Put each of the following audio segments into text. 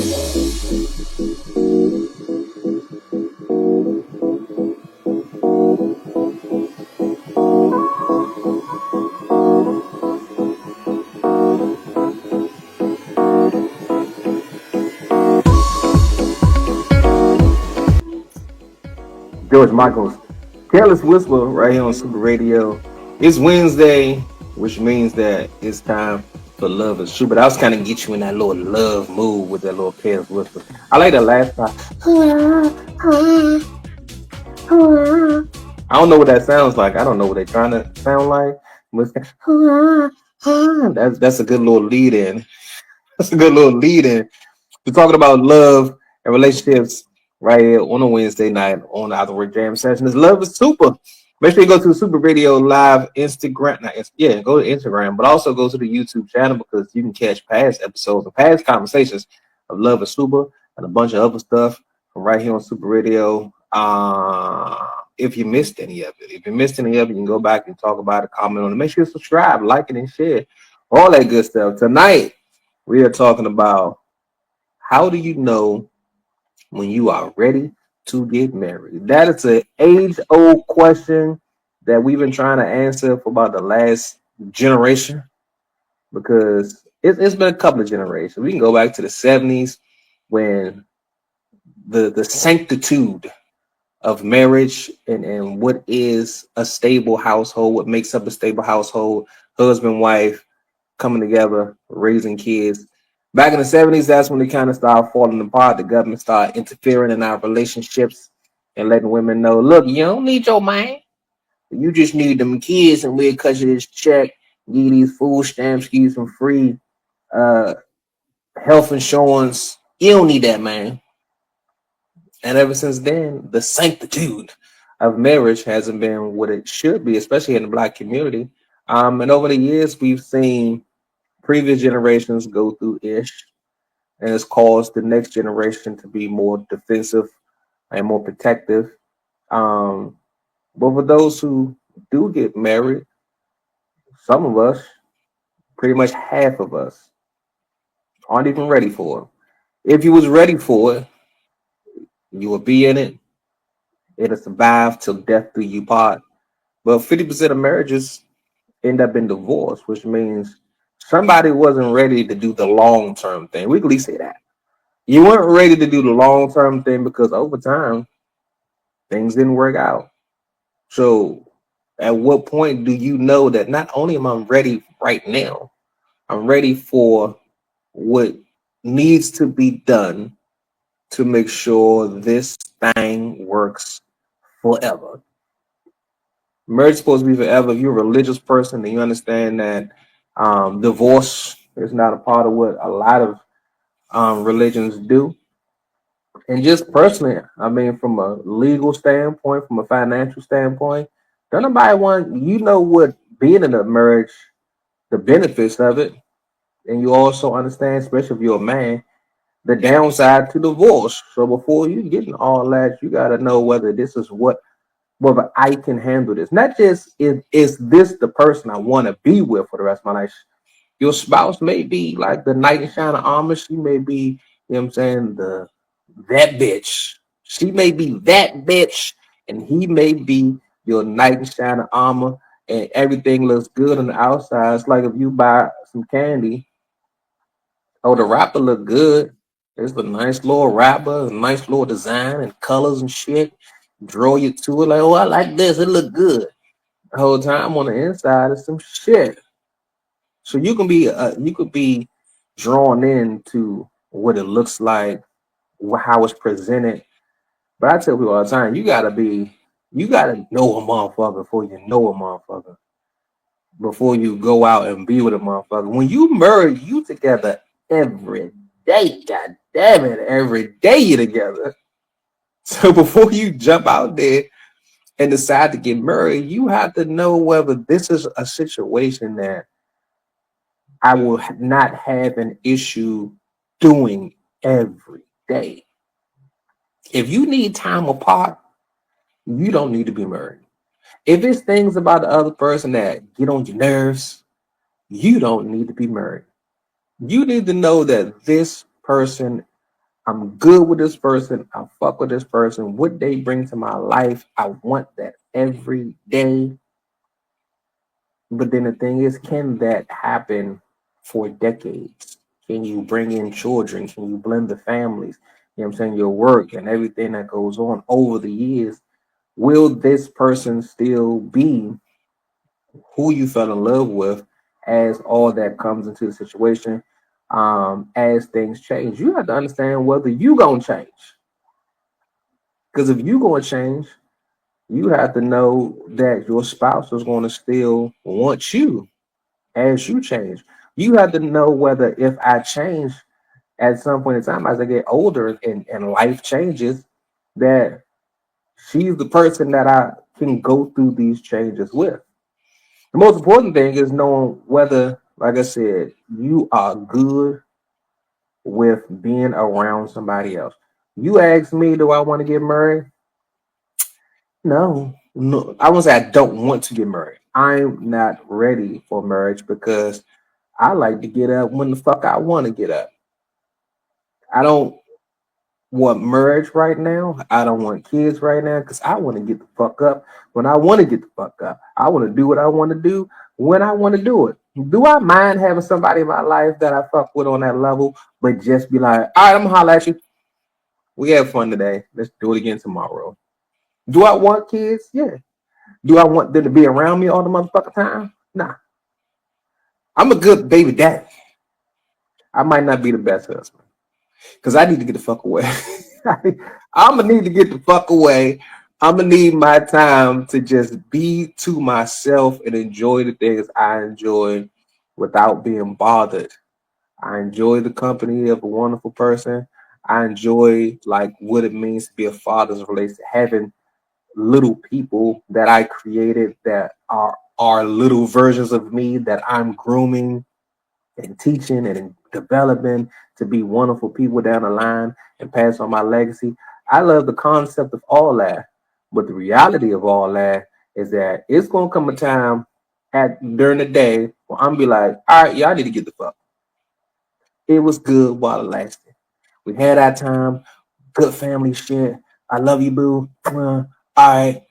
George Michael's Careless Whisper right here on Super Radio. It's Wednesday, which means that it's time for Love and Super. I was kind of get you in that little love mood with that little Careless Whisper. I like that last part. I don't know what that sounds like. I don't know what they're trying to sound like. But that's a good little lead in. That's a good little lead in. We're talking about love and relationships right here on a Wednesday night on the Out the Work Jam session. It's Love is Super. Make sure you go to the Super Radio Live Instagram. Go to Instagram, but also go to the YouTube channel because you can catch past episodes and past conversations of Love is Super and a bunch of other stuff from right here on Super Radio. If you missed any of it, you can go back and talk about it, comment on it. Make sure you subscribe, like it, and share. All that good stuff. Tonight, we are talking about how do you know when you are ready to get married? That is an age-old question that we've been trying to answer for about the last generation because it's been a couple of generations. We can go back to the 70s when the sanctitude of marriage and what is a stable household, what makes up a stable household, husband, wife, coming together, raising kids. Back in the 70s, that's when they kind of started falling apart. The government started interfering in our relationships and letting women know, look, you don't need your man. You just need them kids, and we'll cut you this check, give you these food stamps, give you some free health insurance. You don't need that, man. And ever since then, the sanctitude of marriage hasn't been what it should be, especially in the Black community. And over the years, we've seen previous generations go through ish, and it's caused the next generation to be more defensive and more protective. But for those who do get married, some of us, pretty much half of us, aren't even ready for it. If you was ready for it, you will be in it. It'll survive till death do you part. But 50% of marriages end up in divorce, which means somebody wasn't ready to do the long-term thing. We can at least say that. You weren't ready to do the long-term thing because over time, things didn't work out. So at what point do you know that not only am I ready right now, I'm ready for what needs to be done to make sure this thing works forever. Marriage is supposed to be forever. If you're a religious person, then you understand that divorce is not a part of what a lot of religions do. And just personally, I mean, from a legal standpoint, from a financial standpoint, don't nobody want, you know what being in a marriage, the benefits of it. And you also understand, especially if you're a man, the downside to divorce. So before you get in all that, you got to know whether this is whether I can handle this. Not just is this the person I want to be with for the rest of my life. Your spouse may be like the knight in shining armor. She may be, you know what I'm saying, that bitch. She may be that bitch, and he may be your knight in shining armor, and everything looks good on the outside. It's like if you buy some candy, oh, the wrapper look good. It's a nice little wrapper, a nice little design and colors and shit. Draw you to it like, oh, I like this. It look good. The whole time on the inside is some shit. So you could be drawn into what it looks like, how it's presented. But I tell people all the time, you gotta know a motherfucker before you know a motherfucker. Before you go out and be with a motherfucker. When you marry, you together every day. God damn it, every day you together. So before you jump out there and decide to get married, you have to know whether this is a situation that I will not have an issue doing every day. If you need time apart, you don't need to be married. If it's things about the other person that get on your nerves, you don't need to be married. You need to know that this person I'm good with this person. I fuck with this person. What they bring to my life, I want that every day. But then the thing is, can that happen for decades? Can you bring in children? Can you blend the families? You know what I'm saying? Your work and everything that goes on over the years. Will this person still be who you fell in love with as all that comes into the situation? As things change, you have to understand whether you gonna change. Because if you gonna change, you have to know that your spouse is gonna still want you as you change. You have to know whether if I change at some point in time as I get older and life changes, that she's the person that I can go through these changes with. The most important thing is knowing whether, like I said, you are good with being around somebody else. You ask me, do I want to get married? No, no. I won't say I don't want to get married. I'm not ready for marriage because I like to get up when the fuck I want to get up. I don't want marriage right now. I don't want kids right now because I want to get the fuck up when I want to get the fuck up. I want to do what I want to do when I want to do it. Do I mind having somebody in my life that I fuck with on that level, but just be like, all right, I'm gonna holler at you. We had fun today. Let's do it again tomorrow. Do I want kids? Yeah. Do I want them to be around me all the motherfucking time? Nah. I'm a good baby daddy. I might not be the best husband because I need to get the fuck away. I'm gonna need to get the fuck away. I'm gonna need my time to just be to myself and enjoy the things I enjoy without being bothered. I enjoy the company of a wonderful person. I enjoy like what it means to be a father as it relates to having little people that I created that are little versions of me that I'm grooming and teaching and developing to be wonderful people down the line and pass on my legacy. I love the concept of all that. But the reality of all that is that it's gonna come a time at during the day where I'm be like, all right, y'all need to get the fuck. It was good while it lasted. We had our time, good family shit. I love you, boo. All right,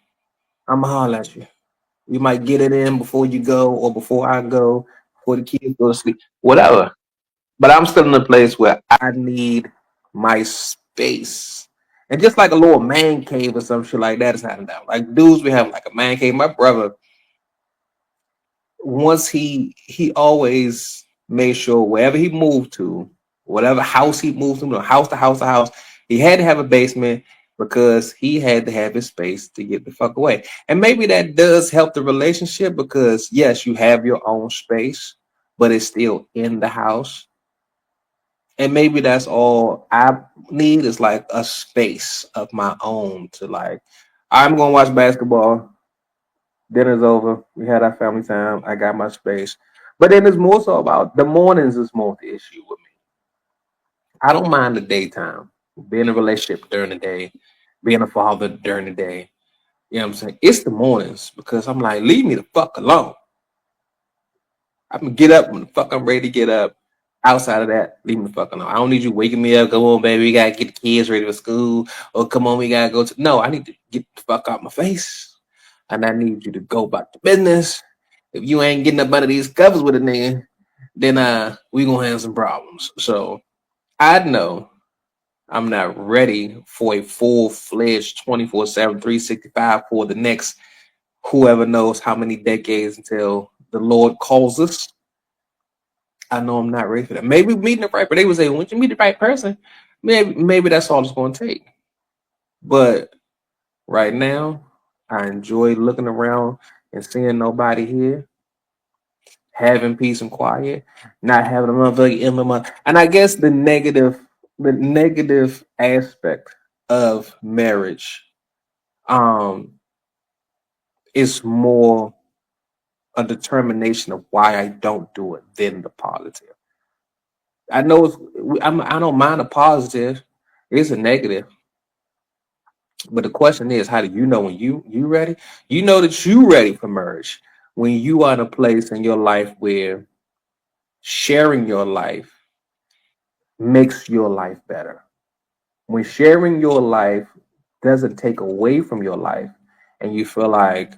I'ma holler at you. You might get it in before you go or before I go, before the kids go to sleep, whatever. But I'm still in a place where I need my space. And just like a little man cave or some shit like that is not enough. Like dudes, we have like a man cave. My brother, once he always made sure wherever he moved to, whatever house he moved to, house to house to house, he had to have a basement because he had to have his space to get the fuck away. And maybe that does help the relationship because yes, you have your own space, but it's still in the house. And maybe that's all I need is like a space of my own to like, I'm gonna watch basketball. Dinner's over. We had our family time. I got my space. But then it's more so about the mornings is more the issue with me. I don't mind the daytime, being in a relationship during the day, being a father during the day. You know what I'm saying? It's the mornings because I'm like, leave me the fuck alone. I'm gonna get up when the fuck I'm ready to get up. Outside of that, leave me the fuck alone. I don't need you waking me up. Come on, baby, we gotta get the kids ready for school. Or come on, we gotta go to. No, I need to get the fuck out my face, and I need you to go about the business. If you ain't getting up under these covers with a nigga, then we gonna have some problems. So I know I'm not ready for a full fledged 24/7, 365 for the next whoever knows how many decades until the Lord calls us. I know I'm not ready for that. Maybe meeting the right, but they would say, once you meet the right person, maybe that's all it's going to take. But right now, I enjoy looking around and seeing nobody here, having peace and quiet, not having a motherfucker in my mouth. And I guess the negative aspect of marriage, um, is more a determination of why I don't do it than the positive. I know I don't mind a positive. It's a negative, but the question is, how do you know when you ready? You know that you ready for marriage when you are in a place in your life where sharing your life makes your life better. when sharing your life doesn't take away from your life, and you feel like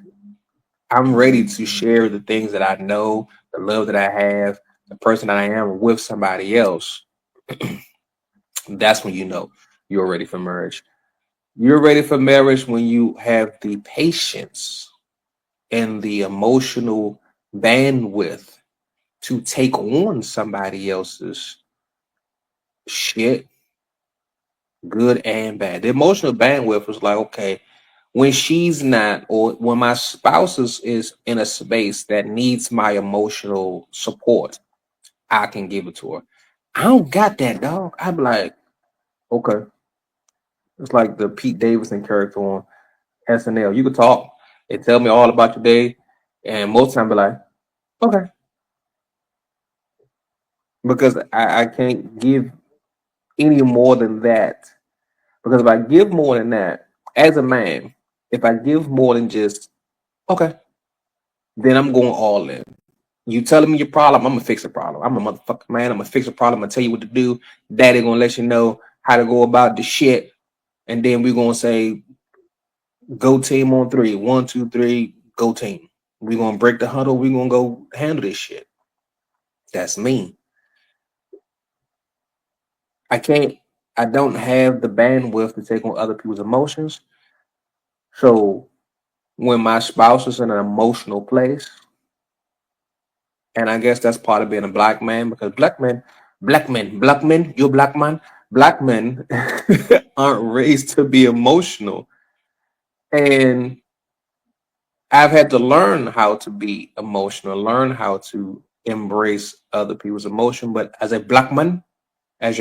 I'm ready to share the things that I know, the love that I have, the person that I am with somebody else, that's when you know you're ready for marriage. You're ready for marriage when you have the patience and the emotional bandwidth to take on somebody else's shit, good and bad. The emotional bandwidth was like, okay, when she's not, or when my spouse is in a space that needs my emotional support, I can give it to her. I don't got that, dog. I'm like, okay. It's like the Pete Davidson character on SNL. You could talk and tell me all about your day, and most of the time be like, okay. Because I can't give any more than that. Because if I give more than that, as a man, if I give more than just, okay, then I'm going all in. You telling me your problem, I'm gonna fix the problem. I'm a motherfucking man. I'm gonna fix the problem. I'm gonna tell you what to do. Daddy gonna let you know how to go about the shit, and then we're gonna say, "Go team on three. 1, 2, 3. Go team." We're gonna break the huddle. We're gonna go handle this shit. That's me. I can't. I don't have the bandwidth to take on other people's emotions. So when my spouse is in an emotional place, and I guess that's part of being a black man, because black men, you're a black men aren't raised to be emotional. And I've had to learn how to be emotional, learn how to embrace other people's emotion. But as a black man, it's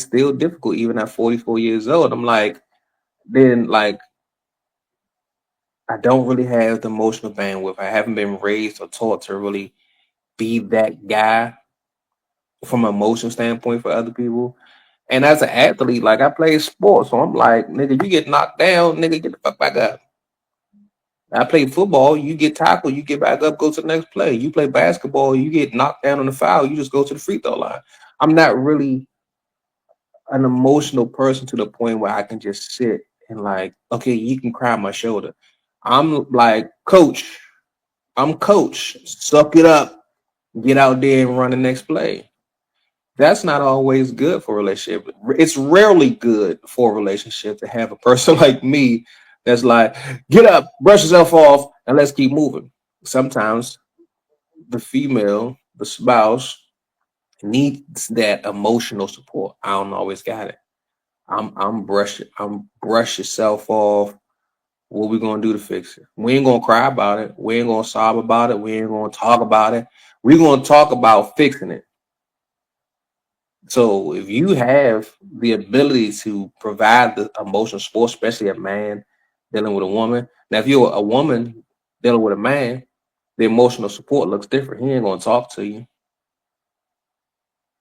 still difficult, even at 44 years old. I'm like, then like I don't really have the emotional bandwidth. I haven't been raised or taught to really be that guy from an emotional standpoint for other people. And as an athlete, like I play sports, so I'm like, nigga, you get knocked down, nigga, get the fuck back up. I play football, you get tackled, you get back up, go to the next play. You play basketball, you get knocked down on the foul, you just go to the free throw line. I'm not really an emotional person to the point where I can just sit and like, okay, you can cry on my shoulder. I'm like, coach, suck it up, get out there and run the next play. That's not always good for a relationship. It's rarely good for a relationship to have a person like me that's like, get up, brush yourself off, and let's keep moving. Sometimes the female, the spouse, needs that emotional support. I don't always got it. I'm brush yourself off. What we gonna do to fix it? We ain't gonna cry about it. We ain't gonna sob about it. We ain't gonna talk about it. We're gonna talk about fixing it. So if you have the ability to provide the emotional support, especially a man dealing with a woman. Now, if you're a woman dealing with a man, the emotional support looks different. He ain't gonna talk to you,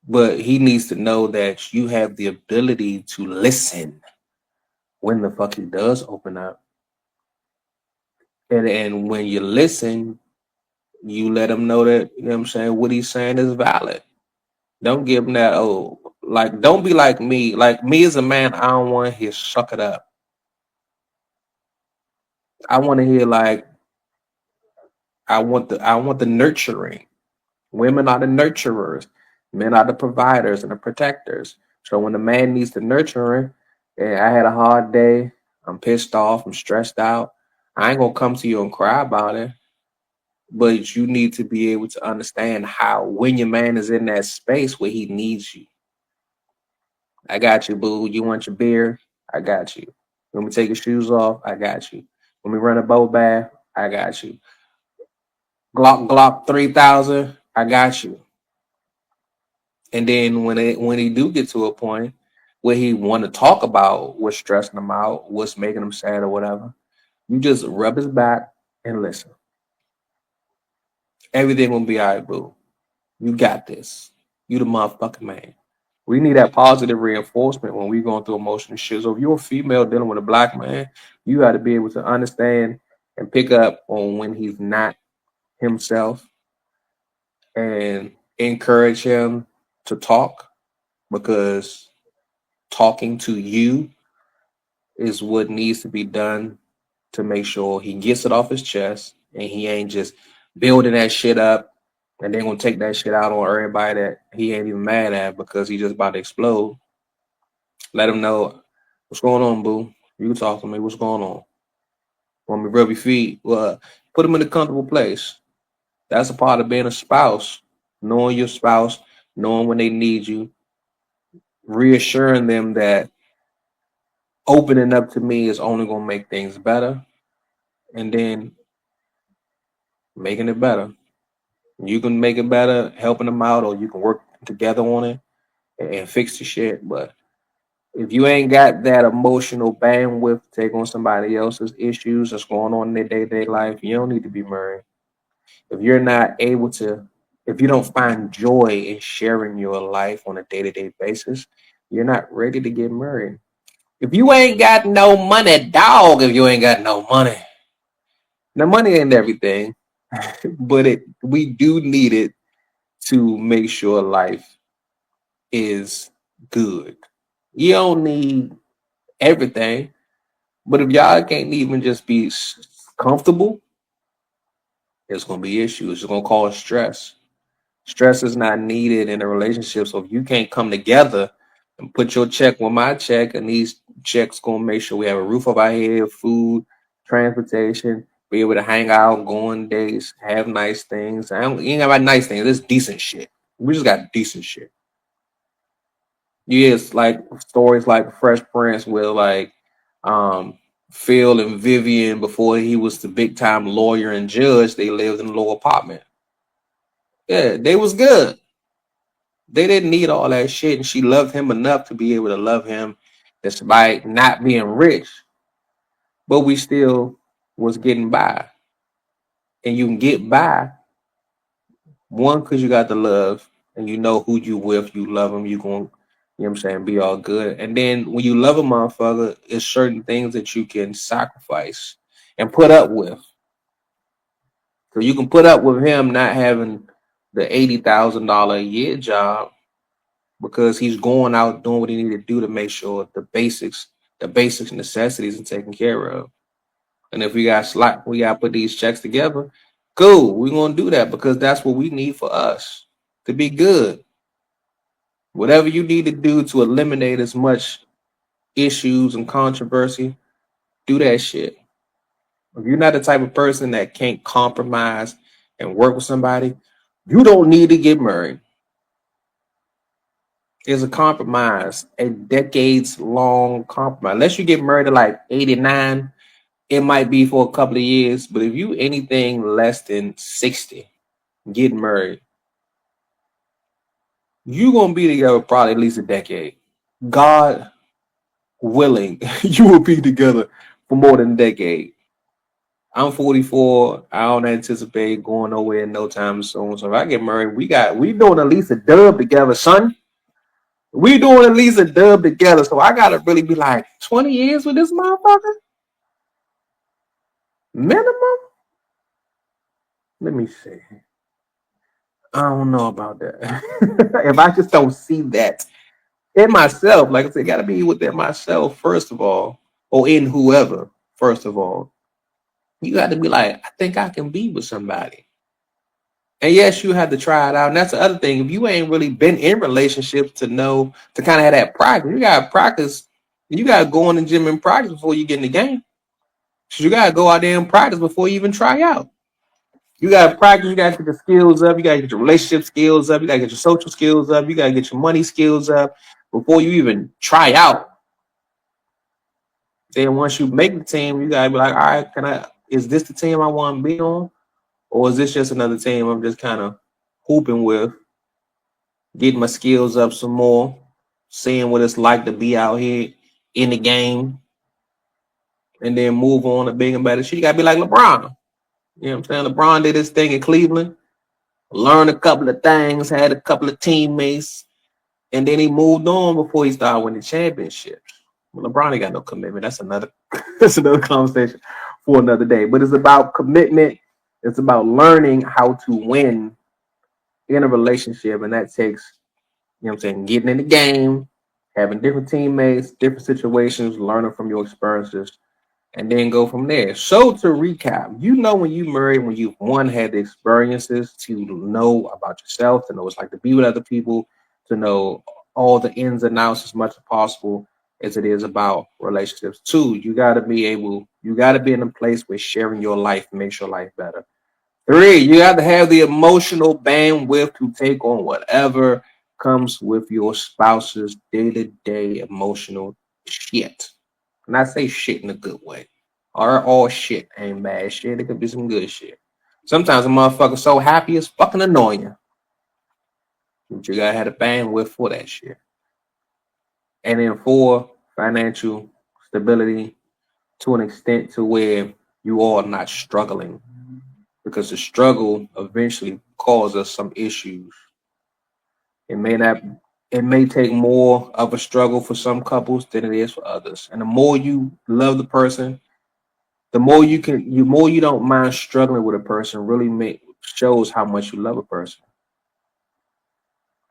but he needs to know that you have the ability to listen when the fuck he does open up. And when you listen, you let him know that, you know what I'm saying, what he's saying is valid. Don't give him that, oh, like, don't be like me. Like me as a man, I don't want to hear suck it up. I want to hear like I want the nurturing. Women are the nurturers. Men are the providers and the protectors. So when the man needs the nurturing, and I had a hard day, I'm pissed off, I'm stressed out, I ain't gonna come to you and cry about it. But you need to be able to understand how when your man is in that space where he needs you. I got you, boo. You want your beer? I got you. When we take your shoes off, I got you. When we run a boat bath, I got you. Glock 3000, I got you. And then when he do get to a point where he want to talk about what's stressing him out, what's making him sad or whatever, you just rub his back and listen. Everything will be all right, boo. You got this. You the motherfucking man. We need that positive reinforcement when we going through emotional shit. So if you're a female dealing with a black man, you got to be able to understand and pick up on when he's not himself and encourage him to talk, because talking to you is what needs to be done to make sure he gets it off his chest and he ain't just building that shit up and then gonna take that shit out on everybody that he ain't even mad at because he just about to explode. Let him know what's going on, boo. You talk to me. What's going on? Want me to rub your feet? Well, put him in a comfortable place. That's a part of being a spouse. Knowing your spouse, knowing when they need you, reassuring them that opening up to me is only gonna make things better, and then making it better. You can make it better, helping them out, or you can work together on it and fix the shit. But if you ain't got that emotional bandwidth to take on somebody else's issues that's going on in their day-to-day life, you don't need to be married. If you're not able to, if you don't find joy in sharing your life on a day-to-day basis, you're not ready to get married. If you ain't got no money, dog, if you ain't got no money. Now money ain't everything, but we do need it to make sure life is good. You don't need everything, but if y'all can't even just be comfortable, it's gonna be issues. It's gonna cause stress. Stress is not needed in a relationship. So if you can't come together and put your check with my check, and these checks gonna make sure we have a roof over our head, food, transportation, be able to hang out, go on dates, have nice things. You ain't got nice things. It's decent shit. We just got decent shit. Yes, like stories like Fresh Prince with like um Phil and Vivian before he was the big time lawyer and judge, they lived in a low apartment. Yeah, they was good. They didn't need all that shit, and she loved him enough to be able to love him despite not being rich. But we still was getting by. And you can get by one because you got the love and you know who you with, you love them, you going, you know what I'm saying, be all good. And then when you love a motherfucker, it's certain things that you can sacrifice and put up with. So you can put up with him not having the $80,000 a year job because he's going out doing what he need to do to make sure the basic necessities are taken care of. And if we got to put these checks together. Cool, we're gonna do that because that's what we need for us to be good. Whatever you need to do to eliminate as much issues and controversy, do that shit. If you're not the type of person that can't compromise and work with somebody, you don't need to get married. It's a compromise, a decades long compromise. Unless you get married at like 89, it might be for a couple of years. But if you anything less than 60, get married, you're gonna be together probably at least a decade. God willing, you will be together for more than a decade. I'm 44. I don't anticipate going nowhere in no time soon. So if I get married, we doing at least a dub together, son. We doing at least a dub together. So I gotta really be like 20 years with this motherfucker? Minimum? Let me see. I don't know about that. If I just don't see that in myself, like I said, gotta be within myself, first of all, or in whoever, first of all. You got to be like, I think I can be with somebody. And yes, you have to try it out. And that's the other thing. If you ain't really been in relationships to know, to kind of have that practice, you got to practice. You got to go in the gym and practice before you get in the game. So you got to go out there and practice before you even try out. You got to practice. You got to get your skills up. You got to get your relationship skills up. You got to get your social skills up. You got to get your money skills up before you even try out. Then once you make the team, you got to be like, all right, is this the team I want to be on? Or is this just another team I'm just kind of hooping with, getting my skills up some more, seeing what it's like to be out here in the game, and then move on to bigger and better shit? You got to be like LeBron. You know what I'm saying? LeBron did his thing in Cleveland, learned a couple of things, had a couple of teammates, and then he moved on before he started winning championships. Well, LeBron ain't got no commitment. That's another that's another conversation for another day. But it's about commitment. It's about learning how to win in a relationship, and that takes, you know what I'm saying, getting in the game, having different teammates, different situations, learning from your experiences, and then go from there. So to recap, you know when you married, when you've had the experiences to know about yourself, to know what it's like to be with other people, to know all the ins and outs as much as possible as it is about relationships. Two, you gotta be in a place where sharing your life makes your life better. Three, you have to have the emotional bandwidth to take on whatever comes with your spouse's day-to-day emotional shit. And I say shit in a good way. Or all shit ain't bad shit. It could be some good shit. Sometimes a motherfucker so happy it's fucking annoying. But you gotta have the bandwidth for that shit. And then four, financial stability to an extent to where you are not struggling. Because the struggle eventually causes some issues. It may take more of a struggle for some couples than it is for others. And the more you love the person, the more you don't mind struggling with a person really shows how much you love a person.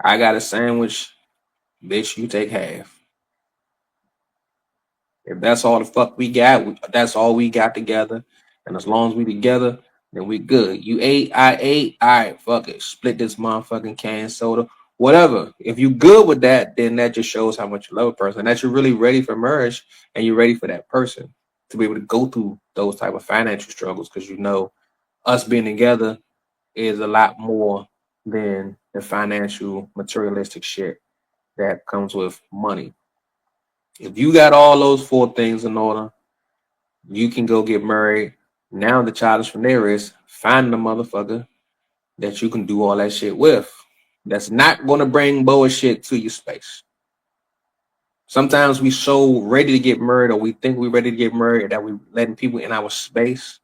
I got a sandwich, bitch, you take half. If that's all the fuck we got, that's all we got together. And as long as we together, then we good. You ate, I ate, all right, fuck it. Split this motherfucking can soda, whatever. If you good with that, then that just shows how much you love a person. That you're really ready for marriage and you're ready for that person to be able to go through those type of financial struggles because you know us being together is a lot more than the financial materialistic shit that comes with money. If you got all those four things in order, you can go get married. Now the challenge from there is finding a motherfucker that you can do all that shit with. That's not going to bring bullshit to your space. Sometimes we so ready to get married, or we think we're ready to get married, that we letting people in our space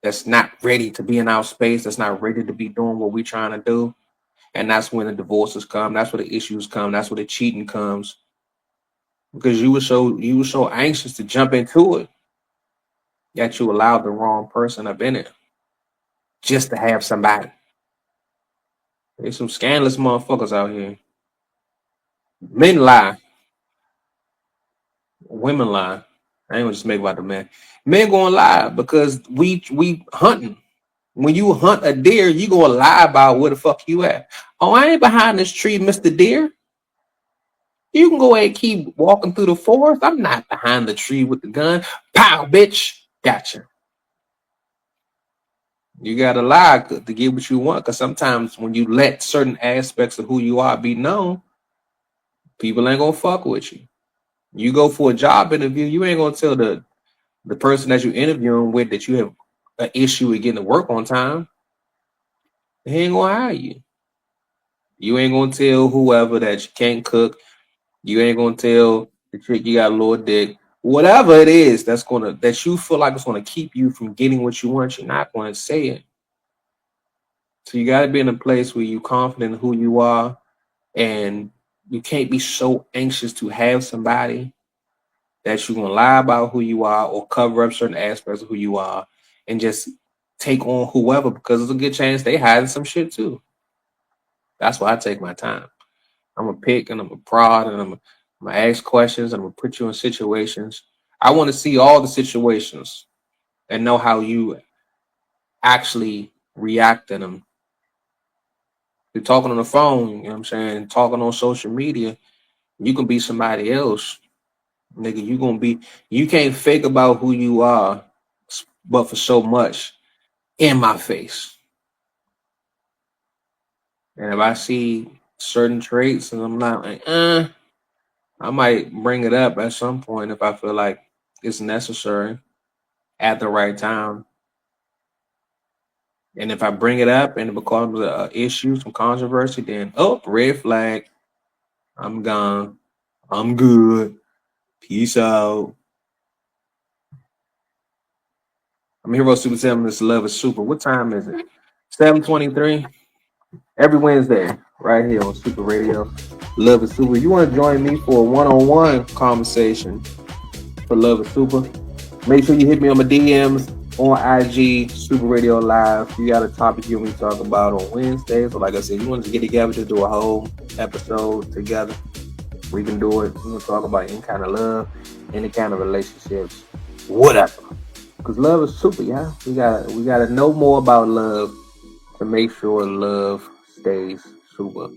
that's not ready to be in our space, that's not ready to be doing what we're trying to do. And that's when the divorces come. That's where the issues come. That's where the cheating comes. Because you were so anxious to jump into it that you allowed the wrong person up in it just to have somebody. There's some scandalous motherfuckers out here. Men lie. Women lie. I ain't gonna just make about the men. Men gonna lie because we hunting. When you hunt a deer, you gonna lie about where the fuck you at. Oh, I ain't behind this tree, Mr. Deer. You can go ahead and keep walking through the forest. I'm not behind the tree with the gun. Pow, bitch. Gotcha. You gotta lie to get what you want, because sometimes when you let certain aspects of who you are be known, people ain't gonna fuck with you. You go for a job interview, you ain't gonna tell the person that you're interviewing with that you have an issue with getting to work on time. He ain't gonna hire you. You ain't gonna tell whoever that you can't cook. You ain't gonna tell the chick you got a little dick. Whatever it is that you feel like it's gonna keep you from getting what you want, you're not gonna say it. So you gotta be in a place where you're confident in who you are, and you can't be so anxious to have somebody that you're gonna lie about who you are or cover up certain aspects of who you are and just take on whoever, because there's a good chance they hiding some shit too. That's why I take my time. I'm gonna pick and I'm gonna prod and I'm gonna ask questions and I'm gonna put you in situations. I want to see all the situations and know how you actually react to them. You're talking on the phone, you know what I'm saying, talking on social media, you can be somebody else. Nigga, you can't fake about who you are, but for so much in my face. And if I see certain traits and I'm not like, I might bring it up at some point if I feel like it's necessary at the right time. And if I bring it up and it becomes an issue, some controversy, then red flag. I'm gone. I'm good. Peace out. I'm UrHero SupaTim. This Love is Super. What time is it? 7:23. Every Wednesday, right here on Super Radio. Love is Super. You want to join me for a one-on-one conversation for Love is Super? Make sure you hit me on my DMs on IG, Super Radio Live. You got a topic you want me to talk about on Wednesdays. So like I said, you want to get together to do a whole episode together. We can do it. We can talk about any kind of love, any kind of relationships, whatever. Cause love is super, yeah. We gotta know more about love to make sure love stays super.